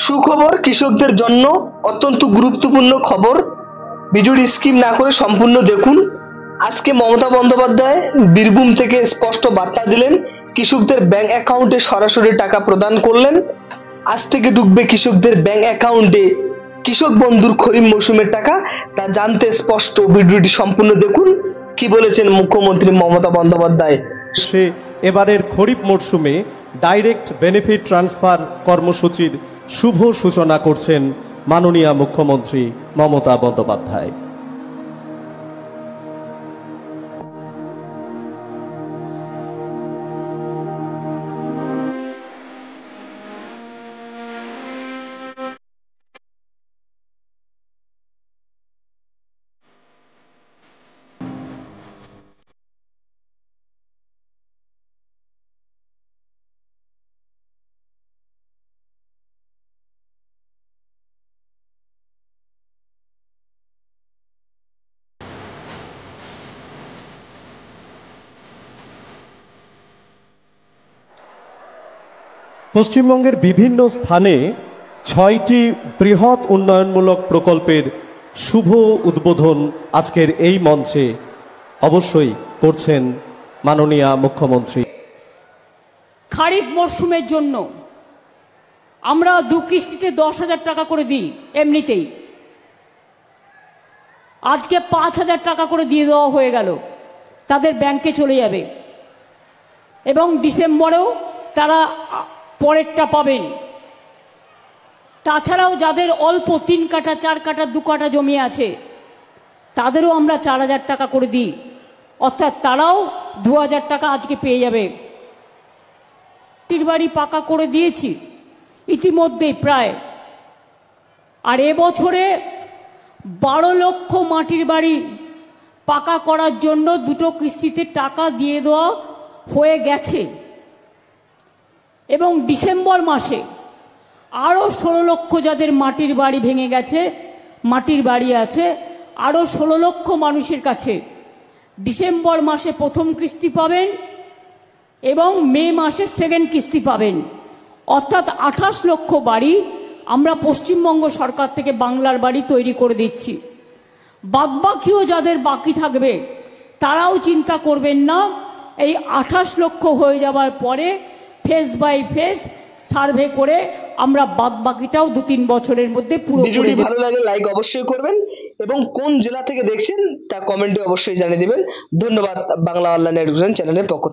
সুখবর কৃষকদের জন্য অত্যন্ত গুরুত্বপূর্ণ খবর। ভিডিওটি স্কিপ না করে সম্পূর্ণ দেখুন। আজকে মমতা বন্দ্যোপাধ্যায় বীরভূম থেকে স্পষ্ট বার্তা দিলেন, কৃষকদের ব্যাংক অ্যাকাউন্টে সরাসরি টাকা প্রদান করলেন। আজ থেকে ঢুকবে কৃষকদের ব্যাংক অ্যাকাউন্টে কৃষক বন্ধুর খরিফ মৌসুমের টাকা। তা জানতে স্পষ্ট ভিডিওটি সম্পূর্ণ দেখুন। কি বলেছেন মুখ্যমন্ত্রী মমতা বন্দ্যোপাধ্যায়? সে এবারের খরিফ মরশুমে ডাইরেক্ট বেনিফিট ট্রান্সফার কর্মসূচির শুভ সূচনা করছেন মাননীয় মুখ্যমন্ত্রী মমতা বন্দ্যোপাধ্যায়। পশ্চিমবঙ্গের বিভিন্ন স্থানে ৬টি বৃহৎ উন্নয়নমূলক প্রকল্পের শুভ উদ্বোধন আজকের এই মঞ্চে অবশ্যই করছেন মাননীয় মুখ্যমন্ত্রী। খারিফ মরশুমের জন্য আমরা 2 কিস্তিতে 10,000 টাকা করে দিই, এমনিতেই আজকে 5,000 টাকা করে দিয়ে দেওয়া হয়ে গেল, তাদের ব্যাংকে চলে যাবে এবং ডিসেম্বরেও তারা পরেরটা পাবেন। তাছাড়াও যাদের অল্প 3 কাঠা 4 কাঠা 2 কাঠা জমি আছে তাদেরও আমরা 4,000 টাকা করে দিই, অর্থাৎ তারাও 2,000 টাকা আজকে পেয়ে যাবে। মাটির বাড়ি পাকা করে দিয়েছি ইতিমধ্যেই প্রায়, আর এবছরে 12 লক্ষ মাটির বাড়ি পাকা করার জন্য 2টো কিস্তিতে টাকা দিয়ে দেওয়া হয়ে গেছে এবং ডিসেম্বর মাসে আরও 16 লক্ষ যাদের মাটির বাড়ি ভেঙে গেছে, মাটির বাড়ি আছে, আরও 16 লক্ষ মানুষের কাছে ডিসেম্বর মাসে প্রথম কিস্তি পাবেন এবং মে মাসে সেকেন্ড কিস্তি পাবেন। অর্থাৎ 28 লক্ষ বাড়ি আমরা পশ্চিমবঙ্গ সরকার থেকে বাংলার বাড়ি তৈরি করে দিচ্ছি। বাদবাকিও যাদের বাকি থাকবে তারাও চিন্তা করবেন না, এই 28 লক্ষ হয়ে যাওয়ার পরে ফেজ বাই ফেজ সার্ভে করে আমরা বাদবাকিটাও 2-3 বছরের মধ্যে পুরো করে দেব। ভিডিওটি ভালো লাগলে লাইক অবশ্যই করবেন এবং কোন জেলা থেকে দেখছেন তা কমেন্টে অবশ্যই জানিয়ে দিবেন। ধন্যবাদ বাংলা অনলাইন এডুকেশন চ্যানেলের পক্ষ থেকে।